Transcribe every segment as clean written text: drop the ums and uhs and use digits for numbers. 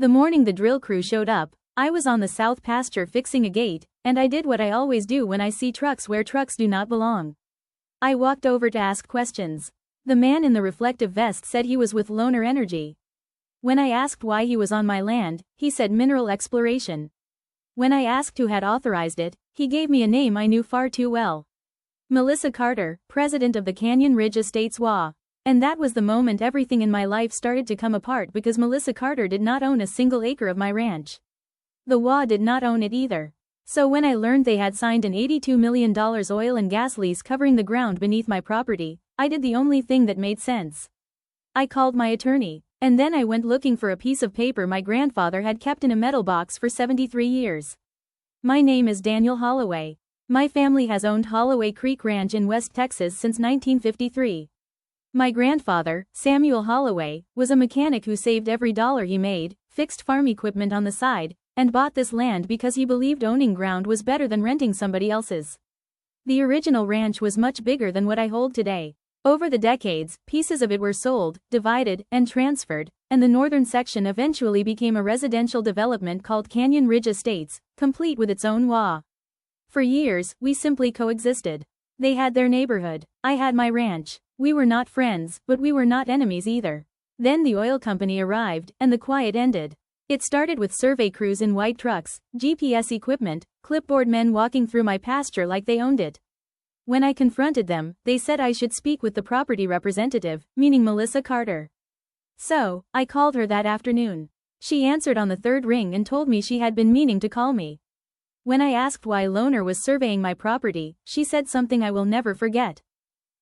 The morning the drill crew showed up, I was on the south pasture fixing a gate, and I did what I always do when I see trucks where trucks do not belong. I walked over to ask questions. The man in the reflective vest said he was with Loner Energy. When I asked why he was on my land, he said mineral exploration. When I asked who had authorized it, he gave me a name I knew far too well. Melissa Carter, president of the Canyon Ridge Estates HOA. And that was the moment everything in my life started to come apart, because Melissa Carter did not own a single acre of my ranch. The HOA did not own it either. So when I learned they had signed an $82 million oil and gas lease covering the ground beneath my property, I did the only thing that made sense. I called my attorney, and then I went looking for a piece of paper my grandfather had kept in a metal box for 73 years. My name is Daniel Holloway. My family has owned Holloway Creek Ranch in West Texas since 1953. My grandfather, Samuel Holloway, was a mechanic who saved every dollar he made, fixed farm equipment on the side, and bought this land because he believed owning ground was better than renting somebody else's. The original ranch was much bigger than what I hold today. Over the decades, pieces of it were sold, divided, and transferred, and the northern section eventually became a residential development called Canyon Ridge Estates, complete with its own HOA. For years, we simply coexisted. They had their neighborhood. I had my ranch. We were not friends, but we were not enemies either. Then the oil company arrived, and the quiet ended. It started with survey crews in white trucks, GPS equipment, clipboard men walking through my pasture like they owned it. When I confronted them, they said I should speak with the property representative, meaning Melissa Carter. So, I called her that afternoon. She answered on the third ring and told me she had been meaning to call me. When I asked why Loner was surveying my property, she said something I will never forget.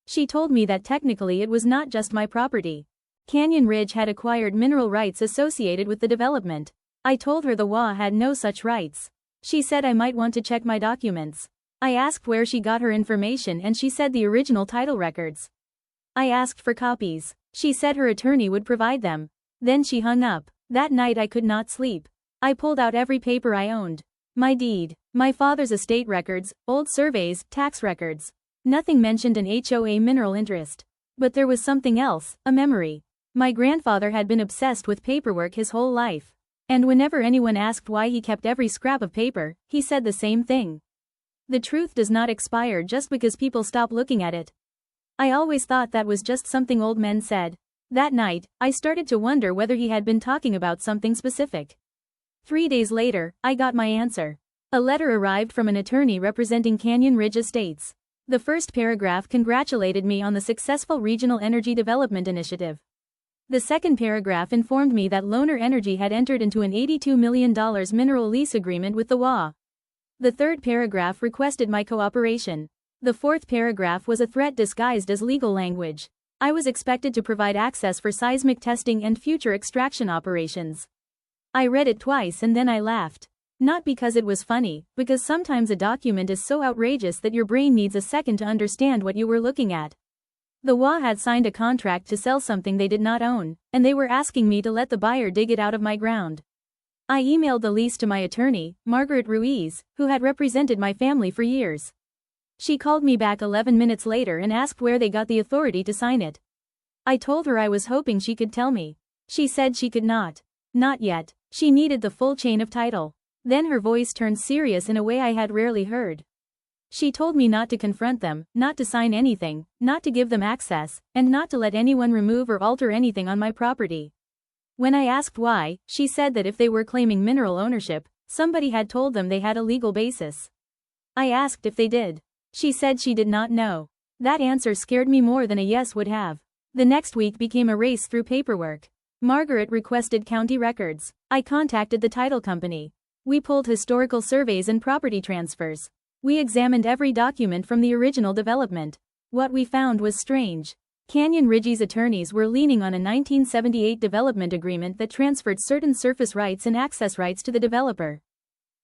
She told me that technically it was not just my property. Canyon Ridge had acquired mineral rights associated with the development. I told her the HOA had no such rights. She said I might want to check my documents. I asked where she got her information and she said the original title records. I asked for copies. She said her attorney would provide them. Then she hung up. That night I could not sleep. I pulled out every paper I owned. My deed, my father's estate records, old surveys, tax records. Nothing mentioned an HOA mineral interest. But there was something else, a memory. My grandfather had been obsessed with paperwork his whole life. And whenever anyone asked why he kept every scrap of paper, he said the same thing. The truth does not expire just because people stop looking at it. I always thought that was just something old men said. That night, I started to wonder whether he had been talking about something specific. 3 days later, I got my answer. A letter arrived from an attorney representing Canyon Ridge Estates. The first paragraph congratulated me on the successful regional energy development initiative. The second paragraph informed me that Loner Energy had entered into an $82 million mineral lease agreement with the HOA. The third paragraph requested my cooperation. The fourth paragraph was a threat disguised as legal language. I was expected to provide access for seismic testing and future extraction operations. I read it twice and then I laughed. Not because it was funny, because sometimes a document is so outrageous that your brain needs a second to understand what you were looking at. The HOA had signed a contract to sell something they did not own, and they were asking me to let the buyer dig it out of my ground. I emailed the lease to my attorney, Margaret Ruiz, who had represented my family for years. She called me back 11 minutes later and asked where they got the authority to sign it. I told her I was hoping she could tell me. She said she could not. Not yet. She needed the full chain of title. Then her voice turned serious in a way I had rarely heard. She told me not to confront them, not to sign anything, not to give them access, and not to let anyone remove or alter anything on my property. When I asked why, she said that if they were claiming mineral ownership, somebody had told them they had a legal basis. I asked if they did. She said she did not know. That answer scared me more than a yes would have. The next week became a race through paperwork. Margaret requested county records. I contacted the title company. We pulled historical surveys and property transfers. We examined every document from the original development. What we found was strange. Canyon Ridge's attorneys were leaning on a 1978 development agreement that transferred certain surface rights and access rights to the developer.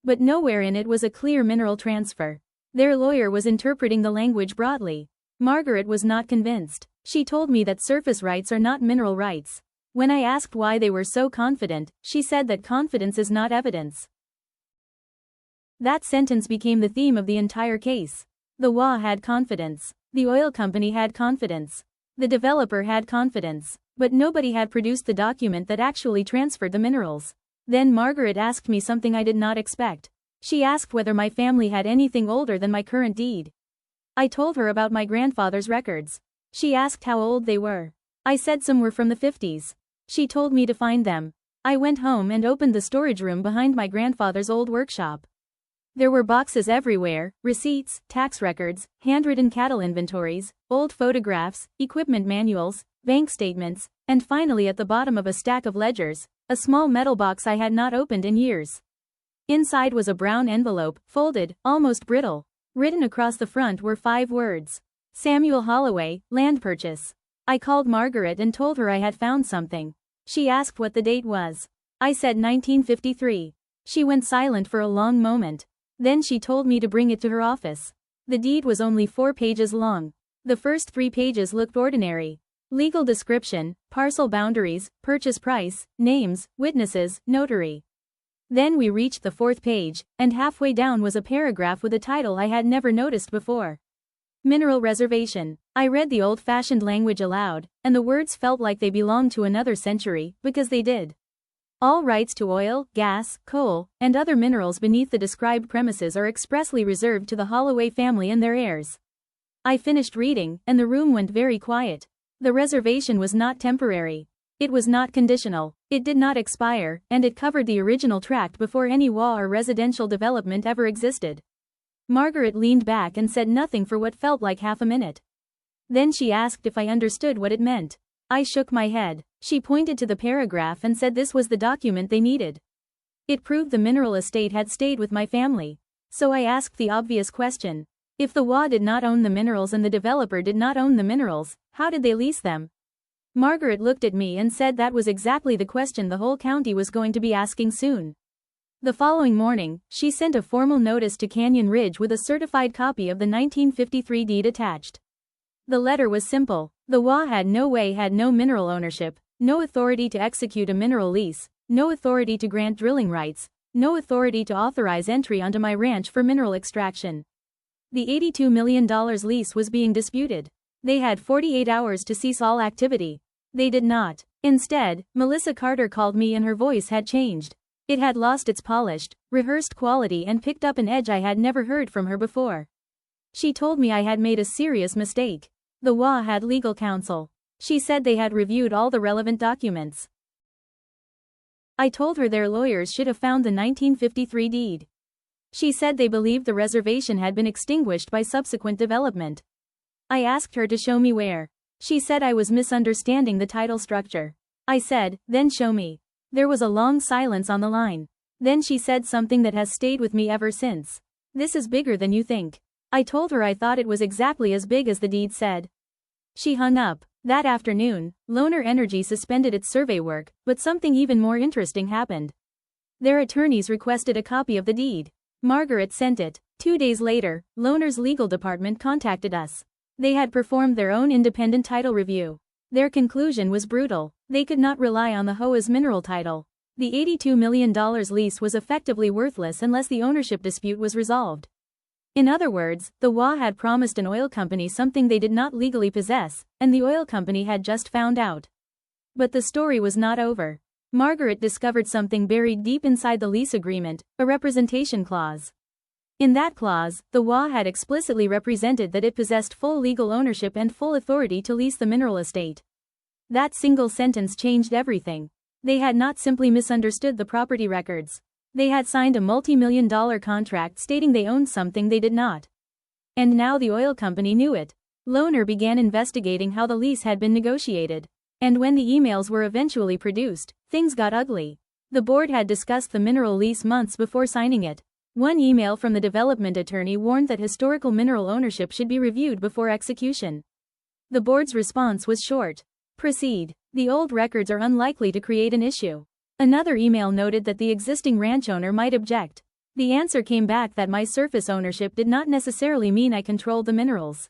But nowhere in it was a clear mineral transfer. Their lawyer was interpreting the language broadly. Margaret was not convinced. She told me that surface rights are not mineral rights. When I asked why they were so confident, she said that confidence is not evidence. That sentence became the theme of the entire case. The HOA had confidence. The oil company had confidence. The developer had confidence. But nobody had produced the document that actually transferred the minerals. Then Margaret asked me something I did not expect. She asked whether my family had anything older than my current deed. I told her about my grandfather's records. She asked how old they were. I said some were from the 50s. She told me to find them. I went home and opened the storage room behind my grandfather's old workshop. There were boxes everywhere, receipts, tax records, handwritten cattle inventories, old photographs, equipment manuals, bank statements, and finally at the bottom of a stack of ledgers, a small metal box I had not opened in years. Inside was a brown envelope, folded, almost brittle. Written across the front were 5 words. Samuel Holloway, land purchase. I called Margaret and told her I had found something. She asked what the date was. I said 1953. She went silent for a long moment. Then she told me to bring it to her office. The deed was only 4 pages long. The first 3 pages looked ordinary. Legal description, parcel boundaries, purchase price, names, witnesses, notary. Then we reached the 4th page, and halfway down was a paragraph with a title I had never noticed before. Mineral reservation. I read the old-fashioned language aloud, and the words felt like they belonged to another century, because they did. All rights to oil, gas, coal, and other minerals beneath the described premises are expressly reserved to the Holloway family and their heirs. I finished reading, and the room went very quiet. The reservation was not temporary. It was not conditional. It did not expire, and it covered the original tract before any HOA or residential development ever existed. Margaret leaned back and said nothing for what felt like half a minute. Then she asked if I understood what it meant. I shook my head. She pointed to the paragraph and said this was the document they needed. It proved the mineral estate had stayed with my family. So I asked the obvious question. If the HOA did not own the minerals and the developer did not own the minerals, how did they lease them? Margaret looked at me and said that was exactly the question the whole county was going to be asking soon. The following morning, she sent a formal notice to Canyon Ridge with a certified copy of the 1953 deed attached. The letter was simple. The HOA had no mineral ownership, no authority to execute a mineral lease, no authority to grant drilling rights, no authority to authorize entry onto my ranch for mineral extraction. The $82 million lease was being disputed. They had 48 hours to cease all activity. They did not. Instead, Melissa Carter called me and her voice had changed. It had lost its polished, rehearsed quality and picked up an edge I had never heard from her before. She told me I had made a serious mistake. The HOA had legal counsel. She said they had reviewed all the relevant documents. I told her their lawyers should have found the 1953 deed. She said they believed the reservation had been extinguished by subsequent development. I asked her to show me where. She said I was misunderstanding the title structure. I said, then show me. There was a long silence on the line. Then she said something that has stayed with me ever since. This is bigger than you think. I told her I thought it was exactly as big as the deed said. She hung up. That afternoon, Loner Energy suspended its survey work, but something even more interesting happened. Their attorneys requested a copy of the deed. Margaret sent it. 2 days later, Loner's legal department contacted us. They had performed their own independent title review. Their conclusion was brutal. They could not rely on the HOA's mineral title. The $82 million lease was effectively worthless unless the ownership dispute was resolved. In other words, the HOA had promised an oil company something they did not legally possess, and the oil company had just found out. But the story was not over. Margaret discovered something buried deep inside the lease agreement, a representation clause. In that clause, the HOA had explicitly represented that it possessed full legal ownership and full authority to lease the mineral estate. That single sentence changed everything. They had not simply misunderstood the property records. They had signed a multi-million-dollar contract stating they owned something they did not. And now the oil company knew it. Loner began investigating how the lease had been negotiated. And when the emails were eventually produced, things got ugly. The board had discussed the mineral lease months before signing it. One email from the development attorney warned that historical mineral ownership should be reviewed before execution. The board's response was short. Proceed. The old records are unlikely to create an issue. Another email noted that the existing ranch owner might object. The answer came back that my surface ownership did not necessarily mean I controlled the minerals.